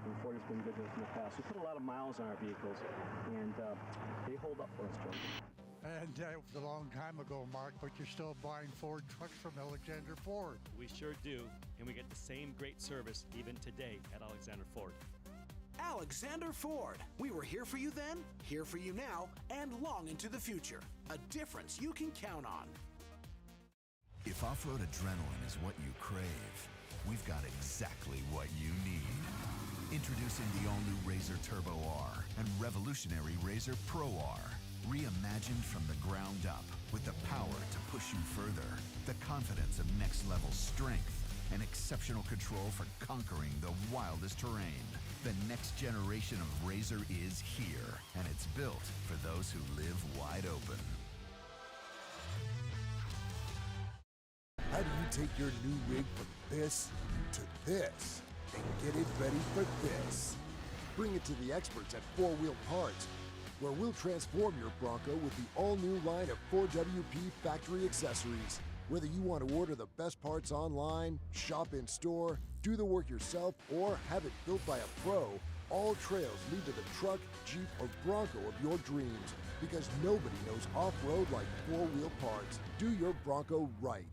and Ford has been good to us in the past. We put a lot of miles on our vehicles, and they hold up for us, Joe. And it was a long time ago, Mark, but you're still buying Ford trucks from Alexander Ford. We sure do, and we get the same great service even today at Alexander Ford. Alexander Ford. We were here for you then, here for you now, and long into the future. A difference you can count on. If off-road adrenaline is what you crave, we've got exactly what you need. Introducing the all-new RZR Turbo R and revolutionary RZR Pro R. Reimagined from the ground up with the power to push you further, the confidence of next-level strength, and exceptional control for conquering the wildest terrain. The next generation of RZR is here, and it's built for those who live wide open. How do you take your new rig from this to this and get it ready for this? Bring it to the experts at 4 Wheel Parts, where we'll transform your Bronco with the all-new line of 4WP factory accessories. Whether you want to order the best parts online, shop in store, do the work yourself, or have it built by a pro, all trails lead to the truck, Jeep, or Bronco of your dreams, because nobody knows off-road like 4 Wheel Parts. Do your Bronco right.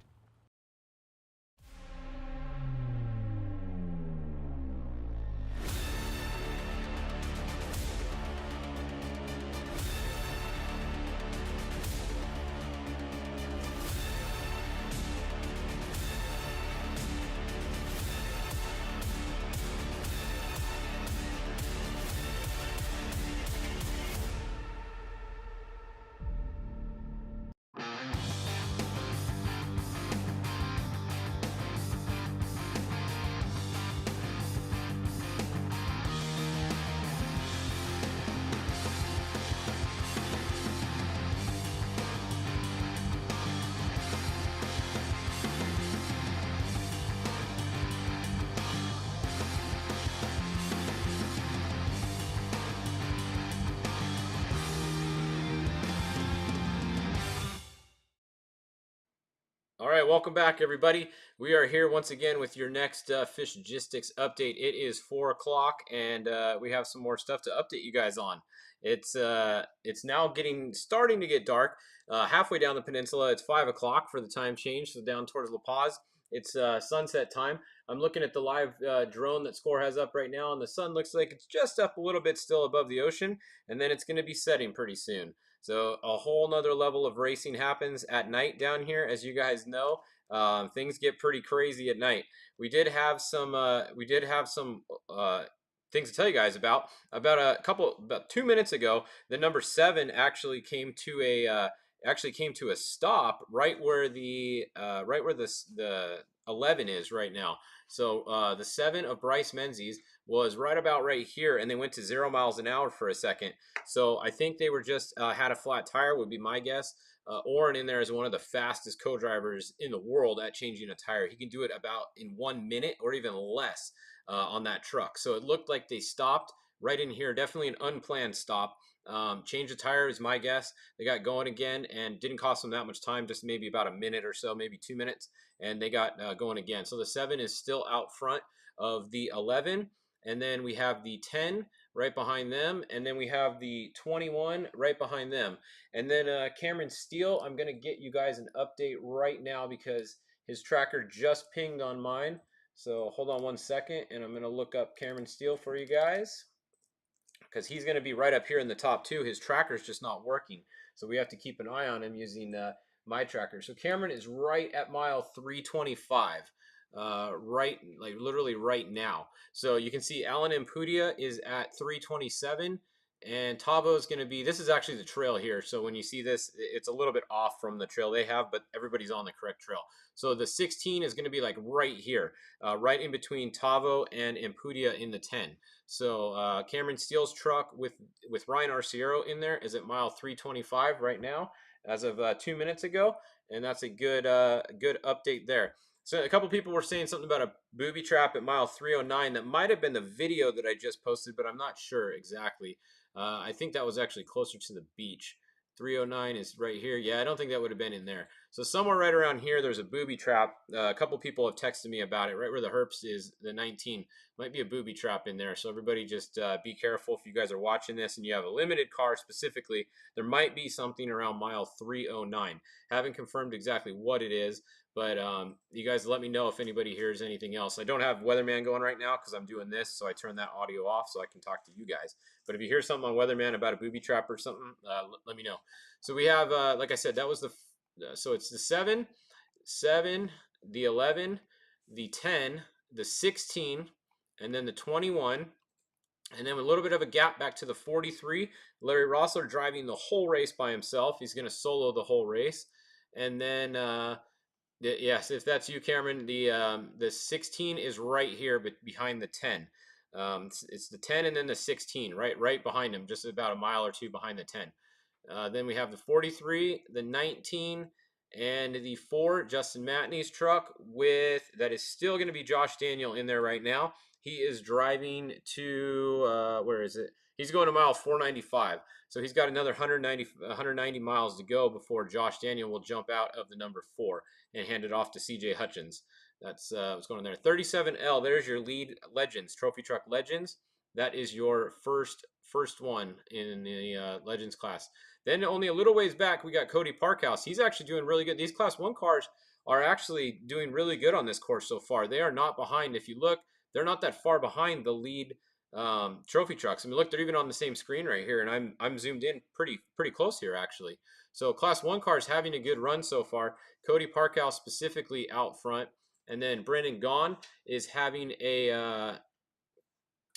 All right, welcome back, everybody. We are here once again with your next Fishgistics update. It is 4 o'clock, and we have some more stuff to update you guys on. It's now starting to get dark. Halfway down the peninsula, it's 5 o'clock for the time change, so down towards La Paz, it's sunset time. I'm looking at the live drone that SCORE has up right now, and the sun looks like it's just up a little bit still above the ocean, and then it's going to be setting pretty soon. So a whole nother level of racing happens at night down here. As you guys know, things get pretty crazy at night. We did have some things to tell you guys about. About 2 minutes ago, the number 7 actually came to a stop right where the 11 is right now. So the 7 of Bryce Menzies was right here, and they went to 0 miles an hour for a second. So I think they were just had a flat tire, would be my guess. Oren in there is one of the fastest co-drivers in the world at changing a tire. He can do it about in 1 minute or even less on that truck. So it looked like they stopped right in here. Definitely an unplanned stop. Change the tire is my guess. They got going again and didn't cost them that much time, just maybe about a minute or so, maybe 2 minutes, and they got going again. So the 7 is still out front of the 11, and then we have the 10 right behind them, and then we have the 21 right behind them. And then Cameron Steele, I'm going to get you guys an update right now because his tracker just pinged on mine. So hold on 1 second, and I'm going to look up Cameron Steele for you guys, because he's going to be right up here in the top 2. His tracker's just not working, so we have to keep an eye on him using my tracker. So Cameron is right at mile 325, literally right now. So you can see Alan Impudia is at 327, and Tavo is going to be, this is actually the trail here, so when you see this, it's a little bit off from the trail they have, but everybody's on the correct trail. So the 16 is going to be like right here, right in between Tavo and Impudia in the 10. So Cameron Steele's truck with Ryan Arciero in there is at mile 325 right now, as of 2 minutes ago, and that's a good update there. So a couple people were saying something about a booby trap at mile 309. That might have been the video that I just posted, but I'm not sure exactly. I think that was actually closer to the beach. 309 is right here. Yeah, I don't think that would have been in there. So somewhere right around here, there's a booby trap. A couple people have texted me about it. Right where the Herps is, the 19 Might be a booby trap in there. So everybody just be careful if you guys are watching this and you have a limited car specifically. There might be something around mile 309. Haven't confirmed exactly what it is, but you guys let me know if anybody hears anything else. I don't have Weatherman going right now because I'm doing this, so I turn that audio off so I can talk to you guys. But if you hear something on Weatherman about a booby trap or something, let me know. So we have, like I said, that was the, so it's the 7, the 11, the 10, the 16, and then the 21, and then a little bit of a gap back to the 43. Larry Rossler driving the whole race by himself. He's going to solo the whole race. And then, yes, if that's you, Cameron, the 16 is right here behind the 10. It's the 10 and then the 16, right behind him, just about a mile or two behind the 10. Then we have the 43, the 19, and the 4, Justin Matney's truck that is still going to be Josh Daniel in there right now. He is driving to, where is it? He's going to mile 495. So he's got another 190 miles to go before Josh Daniel will jump out of the number 4 and hand it off to CJ Hutchins. That's what's going on there. 37L, there's your lead Legends, Trophy Truck Legends. That is your first one in the Legends class. Then only a little ways back, we got Cody Parkhouse. He's actually doing really good. These Class 1 cars are actually doing really good on this course so far. They are not behind. If you look, they're not that far behind the lead trophy trucks. I mean, look, they're even on the same screen right here, and I'm zoomed in pretty close here, actually. So Class 1 cars having a good run so far. Cody Parkhouse specifically out front. And then Brendan Gaughan is having a...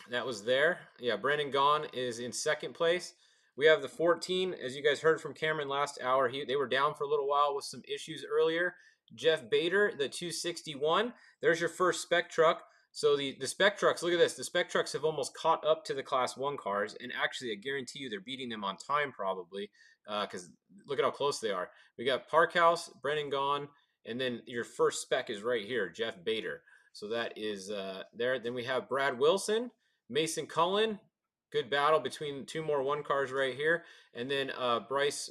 that was there. Yeah, Brendan Gaughan is in second place. We have the 14, as you guys heard from Cameron last hour. They were down for a little while with some issues earlier. Jeff Bader, the 261. There's your first spec truck. So the spec trucks, look at this. The spec trucks have almost caught up to the Class 1 cars. And actually, I guarantee you they're beating them on time probably because look at how close they are. We got Parkhouse, Brendan Gaughan, and then your first spec is right here, Jeff Bader. So that is there. Then we have Brad Wilson, Mason Cullen. Good battle between 2 more 1 cars right here. And then Bryce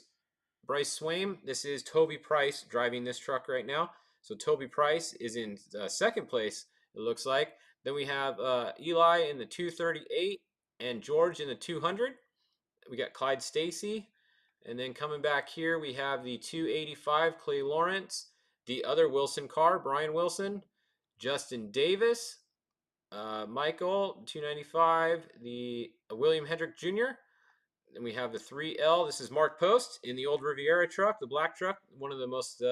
Swaim. This is Toby Price driving this truck right now. So Toby Price is in second place, it looks like. Then we have Eli in the 238 and George in the 200. We got Clyde Stacy. And then coming back here, we have the 285, Clay Lawrence. The other Wilson car, Brian Wilson. Justin Davis. Michael, 295, the William Hendrick Jr. Then we have the 3L. This is Mark Post in the old Riviera truck, the black truck, one of the most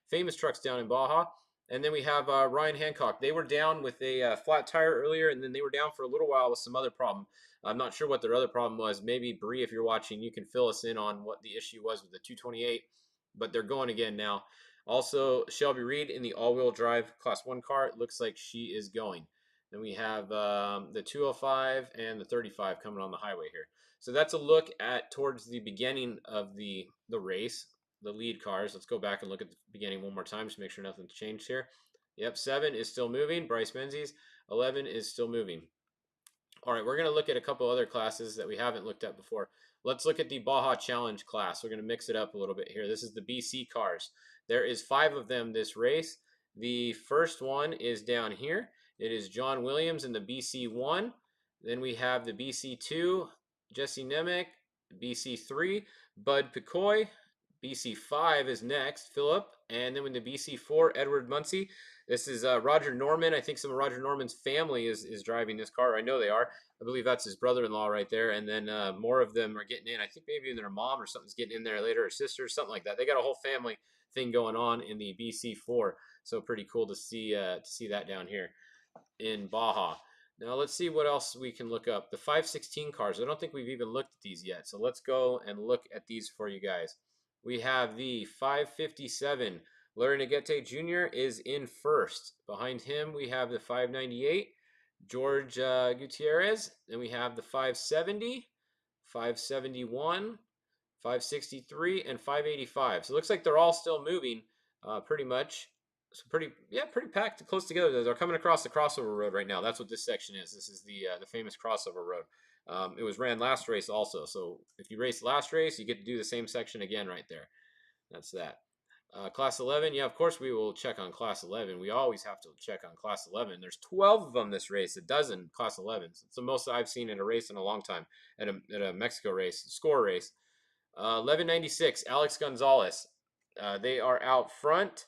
famous trucks down in Baja. And then we have Ryan Hancock. They were down with a flat tire earlier, and then they were down for a little while with some other problem. I'm not sure what their other problem was. Maybe, Bree, if you're watching, you can fill us in on what the issue was with the 228, but they're going again now. Also, Shelby Reed in the all-wheel drive Class 1 car. It looks like she is going. Then we have the 205 and the 35 coming on the highway here. So that's a look at towards the beginning of the race, the lead cars. Let's go back and look at the beginning one more time just to make sure nothing's changed here. Yep, 7 is still moving. Bryce Menzies. 11 is still moving. All right, we're going to look at a couple other classes that we haven't looked at before. Let's look at the Baja Challenge class. We're going to mix it up a little bit here. This is the BC cars. There is 5 of them this race. The first one is down here. It is John Williams in the BC1. Then we have the BC2, Jesse Nemec. BC3, Bud Picoy. BC5 is next, Philip. And then with the BC4, Edward Muncie. This is Roger Norman. I think some of Roger Norman's family is driving this car. I know they are. I believe that's his brother-in-law right there. And then more of them are getting in. I think maybe their mom or something's getting in there later, or sister, something like that. They got a whole family thing going on in the BC4. So pretty cool to see that down here in Baja. Now let's see what else we can look up. The 516 cars. I don't think we've even looked at these yet. So let's go and look at these for you guys. We have the 557. Larry Neguete Jr. is in first. Behind him, we have the 598, George Gutierrez. Then we have the 570, 571, 563, and 585. So it looks like they're all still moving pretty much. So pretty packed, close together. They're coming across the crossover road right now. That's what this section is. This is the famous crossover road. It was ran last race also. So if you race last race, you get to do the same section again right there. That's that. Class 11, yeah, of course we will check on Class 11. We always have to check on Class 11. There's 12 of them this race, a dozen Class 11s. It's the most I've seen in a race in a long time, at a Mexico race, SCORE race. 1196, Alex Gonzalez. They are out front,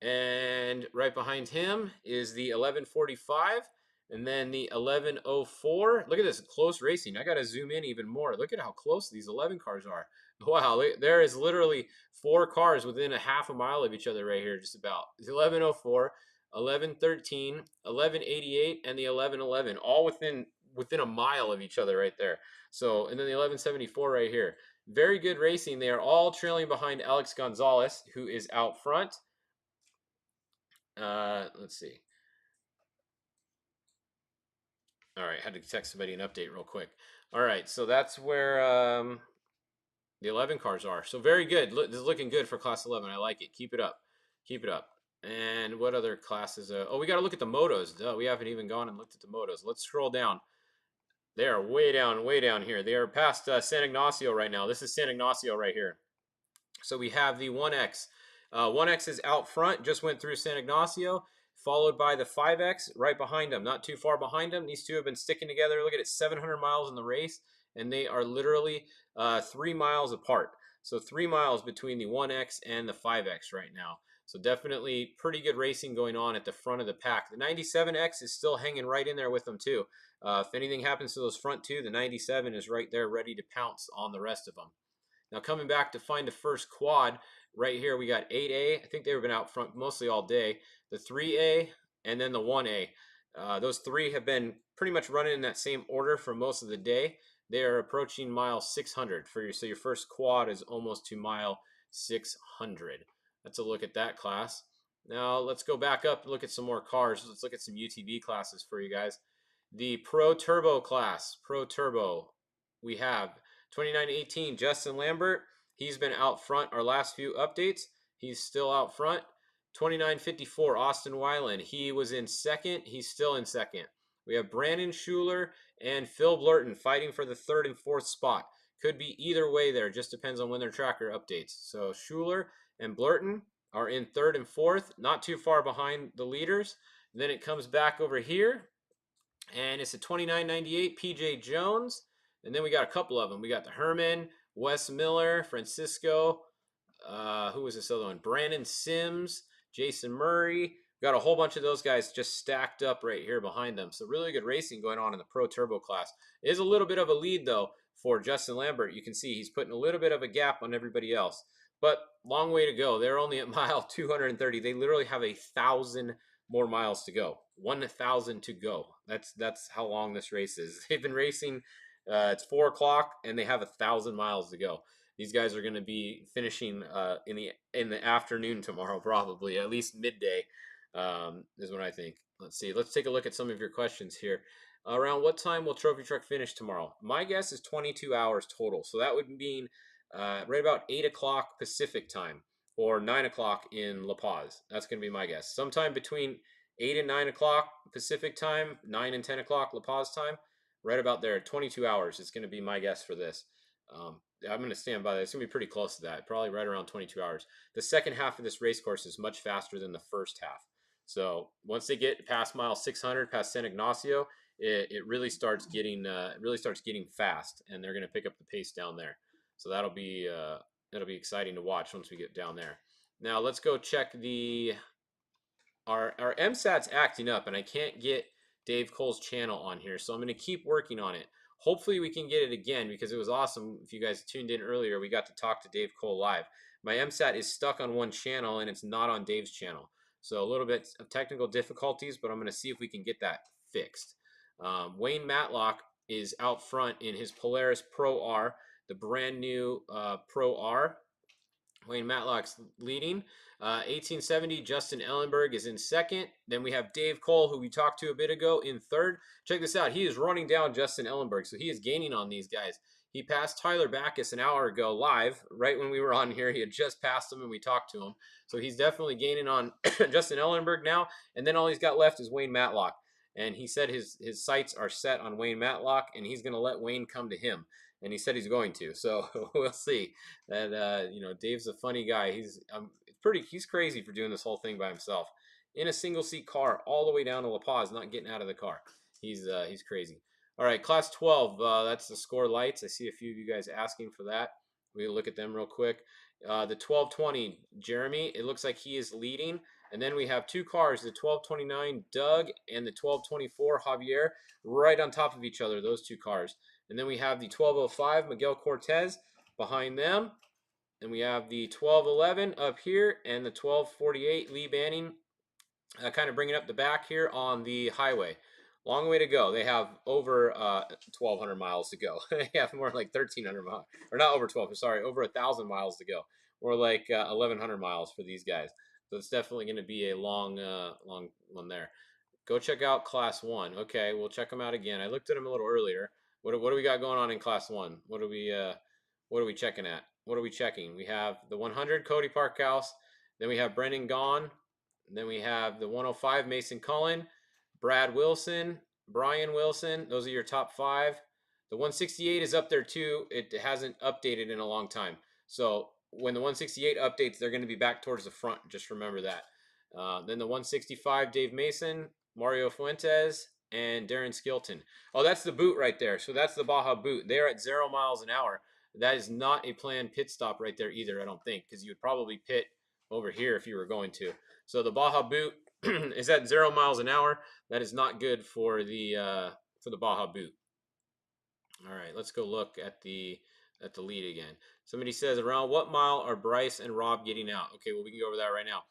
and right behind him is the 1145, and then the 1104. Look at this, close racing. I got to zoom in even more. Look at how close these 11 cars are. Wow, there is literally 4 cars within a half a mile of each other right here, just about. The 1104, 1113, 1188, and the 1111, all within a mile of each other right there. So, and then the 1174 right here. Very good racing. They are all trailing behind Alex Gonzalez, who is out front. Let's see. All right, had to text somebody an update real quick. All right, so that's where the 11 cars are. So very good. This is looking good for Class 11. I like it. Keep it up. Keep it up. And what other classes? Oh, we got to look at the motos. Duh, we haven't even gone and looked at the motos. Let's scroll down. They are way down here. They are past San Ignacio right now. This is San Ignacio right here. So we have the 1X. 1X is out front, just went through San Ignacio, followed by the 5X right behind them, not too far behind them. These two have been sticking together. Look at it, 700 miles in the race, and they are literally 3 miles apart. So 3 miles between the 1X and the 5X right now. So definitely pretty good racing going on at the front of the pack. The 97X is still hanging right in there with them too. If anything happens to those front two, the 97 is right there ready to pounce on the rest of them. Now coming back to find the first quad, right here we got 8A. I think they've been out front mostly all day. The 3A and then the 1A. Those three have been pretty much running in that same order for most of the day. They are approaching mile 600 for so your first quad is almost to mile 600. Let's a look at that class. Now let's go back up and look at some more cars. Let's look at some UTV classes for you guys. The Pro Turbo class, Pro Turbo, we have 2918 Justin Lambert. He's been out front our last few updates. He's still out front. 2954 Austin Weiland. He was in second. He's still in second. We have Brandon Schuler and Phil Blurton fighting for the 3rd and 4th spot. Could be either way there. Just depends on when their tracker updates. So Schuler and Blurton are in 3rd and 4th, not too far behind the leaders. And then it comes back over here, and it's a 2998 PJ Jones. And then we got a couple of them. We got the Herman, Wes Miller, Francisco. Who was this other one? Brandon Sims, Jason Murray. We got a whole bunch of those guys just stacked up right here behind them. So really good racing going on in the Pro Turbo class. It is a little bit of a lead, though, for Justin Lambert. You can see he's putting a little bit of a gap on everybody else. But long way to go. They're only at mile 230. They literally have 1,000 more miles to go. 1,000 to go. That's how long this race is. They've been racing. It's 4 o'clock, and they have 1,000 miles to go. These guys are going to be finishing in the afternoon tomorrow, probably at least midday, is what I think. Let's see. Let's take a look at some of your questions here. Around what time will Trophy Truck finish tomorrow? My guess is 22 hours total. So that would mean right about 8 o'clock Pacific time or 9 o'clock in La Paz. That's going to be my guess. Sometime between 8 and 9 o'clock Pacific time, 9 and 10 o'clock La Paz time. Right about there, 22 hours is going to be my guess for this. I'm going to stand by that. It's going to be pretty close to that, probably right around 22 hours. The second half of this race course is much faster than the first half. So once they get past mile 600, past San Ignacio, it really starts getting fast, and they're going to pick up the pace down there. So that'll be exciting to watch once we get down there. Now let's go check our MSAT's acting up, and I can't get Dave Cole's channel on here, so I'm going to keep working on it. Hopefully we can get it again, because it was awesome. If you guys tuned in earlier, we got to talk to Dave Cole live. My MSAT is stuck on one channel, and it's not on Dave's channel. So a little bit of technical difficulties, but I'm going to see if we can get that fixed. Wayne Matlock is out front in his Polaris Pro R, the brand new Pro R. Wayne Matlock's leading. 1870, Justin Ellenberg is in second. Then we have Dave Cole, who we talked to a bit ago, in third. Check this out. He is running down Justin Ellenberg, so he is gaining on these guys. He passed Tyler Backus an hour ago live, right when we were on here. He had just passed him, and we talked to him. So he's definitely gaining on Justin Ellenberg now. And then all he's got left is Wayne Matlock. and he said his sights are set on Wayne Matlock, and he's going to let Wayne come to him. And he said he's going to. So we'll see. That you know, Dave's a funny guy. He's crazy for doing this whole thing by himself in a single seat car all the way down to La Paz, not getting out of the car. He's crazy. All right, Class 12. That's the SCORE lights. I see a few of you guys asking for that. We'll look at them real quick. The 1220, Jeremy, it looks like he is leading. And then we have two cars, the 1229 Doug and the 1224 Javier, right on top of each other, those two cars. And then we have the 1205 Miguel Cortez behind them. And we have the 1211 up here and the 1248 Lee Banning kind of bringing up the back here on the highway. Long way to go. They have over 1,200 miles to go. They have more like 1,300 miles, or not over 12. Sorry, over 1,000 miles to go. More like 1,100 miles for these guys. So it's definitely going to be a long one there. Go check out Class 1. Okay, we'll check them out again. I looked at them a little earlier. What do we got going on in Class 1? What are we checking at? What are we checking? We have the 100 Cody Parkhouse. Then we have Brendan Gaughan. Then we have the 105 Mason Cullen. Brad Wilson, Brian Wilson, those are your top 5. The 168 is up there too. It hasn't updated in a long time. So when the 168 updates, they're going to be back towards the front. Just remember that. Then the 165, Dave Mason, Mario Fuentes, and Darren Skilton. Oh, that's the boot right there. So that's the Baja boot. They're at 0 miles an hour. That is not a planned pit stop right there either, I don't think, because you would probably pit over here if you were going to. So the Baja boot is at 0 miles an hour. That is not good for the Baja boot. All right, let's go look at the lead again. Somebody says, around what mile are Bryce and Rob getting out? Okay, well, we can go over that right now.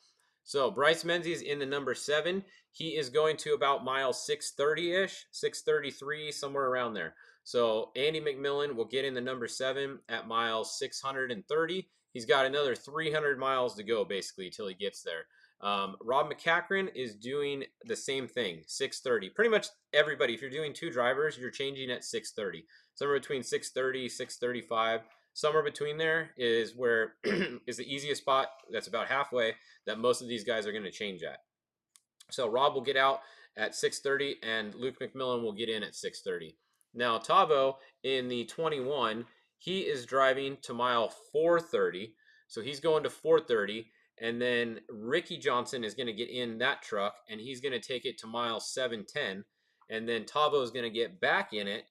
So Bryce Menzies in the number 7. He is going to about mile 630-ish, 633, somewhere around there. So Andy McMillan will get in the number 7 at mile 630. He's got another 300 miles to go, basically, till he gets there. Rob McCachran is doing the same thing, 630. Pretty much everybody, if you're doing 2 drivers, you're changing at 630. Somewhere between 630, 635. Somewhere between there is where is the easiest spot. That's about halfway that most of these guys are going to change at. So Rob will get out at 630 and Luke McMillan will get in at 630. Now Tavo in the 21, he is driving to mile 430. So he's going to 430. And then Ricky Johnson is going to get in that truck, and he's going to take it to mile 710. And then Tavo is going to get back in it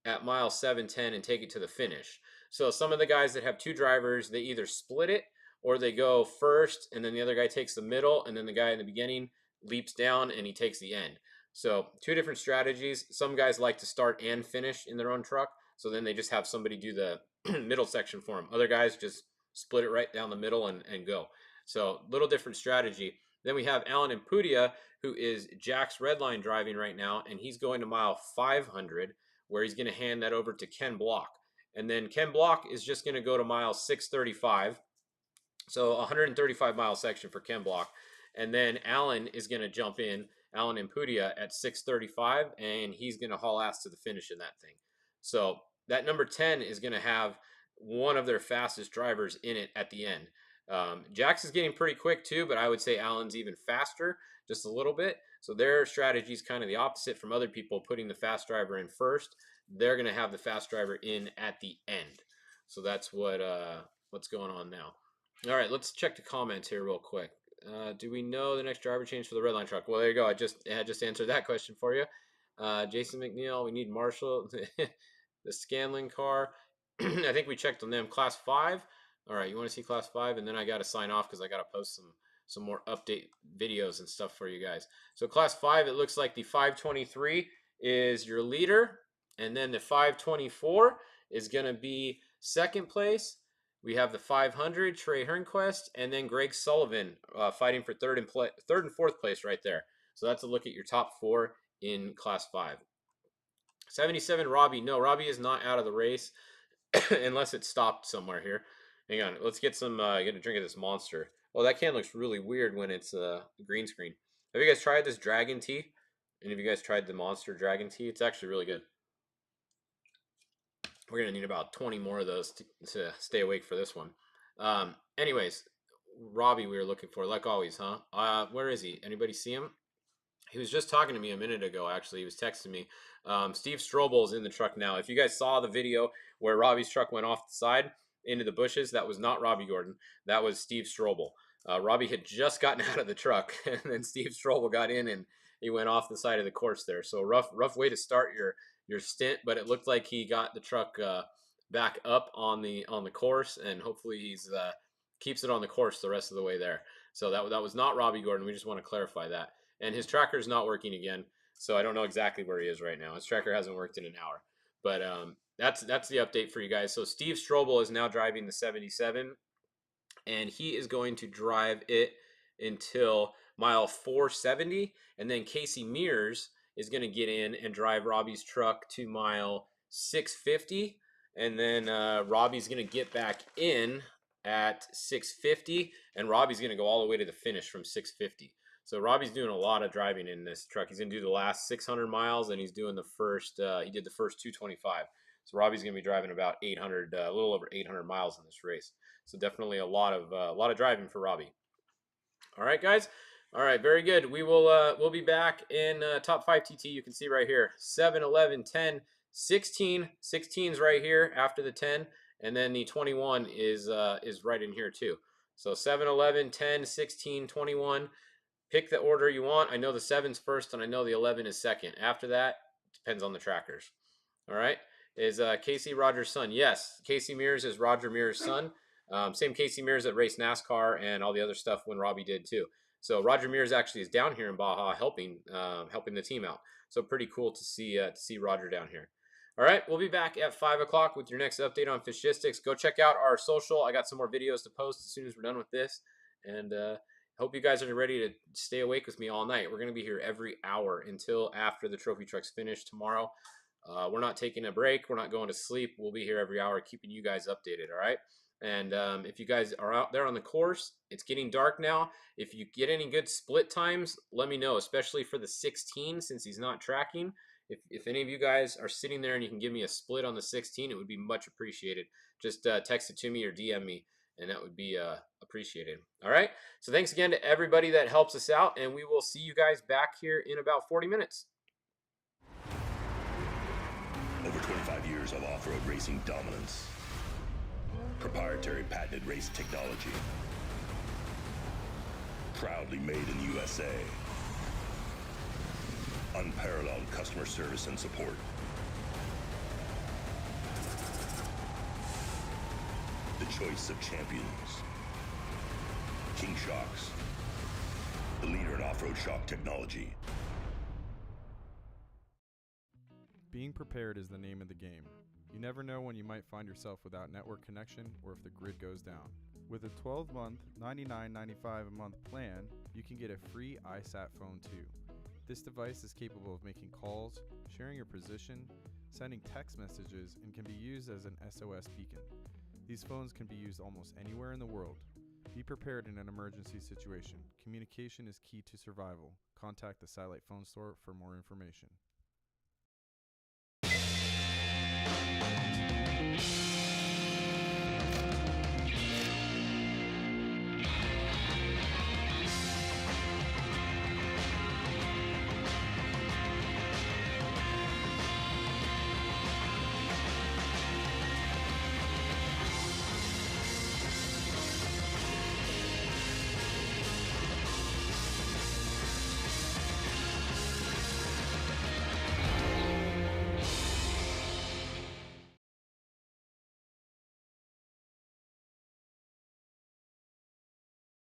at mile 710 and take it to the finish. So some of the guys that have 2 drivers, they either split it or they go first, and then the other guy takes the middle, and then the guy in the beginning leaps down and he takes the end. So 2 different strategies. Some guys like to start and finish in their own truck, so then they just have somebody do the middle section for them. Other guys just split it right down the middle and go. So little different strategy. Then we have Alan Impudia, who is Jack's Redline driving right now, and he's going to mile 500, where he's going to hand that over to Ken Block. And then Ken Block is just going to go to mile 635. So 135 mile section for Ken Block. And then Alan is going to jump in, Alan Impudia, at 635, and he's going to haul ass to the finish in that thing. So that number 10 is going to have one of their fastest drivers in it at the end. Jax is getting pretty quick too, but I would say Alan's even faster, just a little bit. So their strategy is kind of the opposite from other people putting the fast driver in first. They're going to have the fast driver in at the end. So that's what's going on now. All right, let's check the comments here real quick. Do we know the next driver change for the Redline truck? Well, there you go. I just answered that question for you. Jason McNeil, we need Marshall, the Scanlon car. I think we checked on them. Class 5. All right, you want to see Class 5? And then I got to sign off because I got to post some more update videos and stuff for you guys. So Class 5, it looks like the 523 is your leader. And then the 524 is going to be second place. We have the 500, Trey Hernquist, and then Greg Sullivan fighting for third and fourth place right there. So that's a look at your top 4 in Class 5. 77, Robbie. No, Robbie is not out of the race unless it stopped somewhere here. Hang on, let's get get a drink of this Monster. Oh, that can looks really weird when it's green screen. Have you guys tried this Dragon Tea? Any of you guys tried the Monster Dragon Tea? It's actually really good. We're going to need about 20 more of those to stay awake for this one. Anyways, Robbie we were looking for, like always, huh? Where is he? Anybody see him? He was just talking to me a minute ago, actually. He was texting me. Steve Strobel is in the truck now. If you guys saw the video where Robbie's truck went off the side into the bushes, that was not Robbie Gordon. That was Steve Strobel. Robbie had just gotten out of the truck, and then Steve Strobel got in, and he went off the side of the course there. So rough way to start your stint, but it looked like he got the truck back up on the course, and hopefully he's keeps it on the course the rest of the way there. So that was not Robbie Gordon. We just want to clarify that. And his tracker is not working again, so I don't know exactly where he is right now. His tracker hasn't worked in an hour, but that's the update for you guys. So Steve Strobel is now driving the 77, and he is going to drive it until mile 470, and then Casey Mears is going to get in and drive Robbie's truck to mile 650, and then Robbie's going to get back in at 650, and Robbie's going to go all the way to the finish from 650. So Robbie's doing a lot of driving in this truck. He's going to do the last 600 miles, and he's doing the first, he did the first 225. So Robbie's going to be driving about 800, a little over 800 miles in this race. So definitely a lot of driving for Robbie. All right, guys. All right, very good. We'll be back in top 5 TT. You can see right here, 7, 11, 10, 16. 16's right here after the 10, and then the 21 is right in here too. So 7, 11, 10, 16, 21. Pick the order you want. I know the 7's first, and I know the 11 is second. After that, depends on the trackers. All right. Is Casey Rogers' son? Yes. Casey Mears is Roger Mears' son. Same Casey Mears that raced NASCAR and all the other stuff when Robbie did too. So Roger Mears actually is down here in Baja helping the team out. So pretty cool to see Roger down here. All right, we'll be back at 5 o'clock with your next update on Fishgistics. Go check out our social. I got some more videos to post as soon as we're done with this. And hope you guys are ready to stay awake with me all night. We're going to be here every hour until after the trophy truck's finished tomorrow. We're not taking a break. We're not going to sleep. We'll be here every hour keeping you guys updated, all right? And if you guys are out there on the course, it's getting dark now. If you get any good split times, let me know, especially for the 16 since he's not tracking. If any of you guys are sitting there and you can give me a split on the 16, it would be much appreciated. Just text it to me or DM me, and that would be appreciated. All right? So thanks again to everybody that helps us out, and we will see you guys back here in about 40 minutes. Over 25 years of off-road racing dominance. Proprietary patented race technology. Proudly made in the USA. Unparalleled customer service and support. The choice of champions. King Shocks. The leader in off-road shock technology. Being prepared is the name of the game. You never know when you might find yourself without network connection or if the grid goes down. With a 12-month, $99.95 a month plan, you can get a free iSat phone too. This device is capable of making calls, sharing your position, sending text messages, and can be used as an SOS beacon. These phones can be used almost anywhere in the world. Be prepared in an emergency situation. Communication is key to survival. Contact the Satellite Phone Store for more information.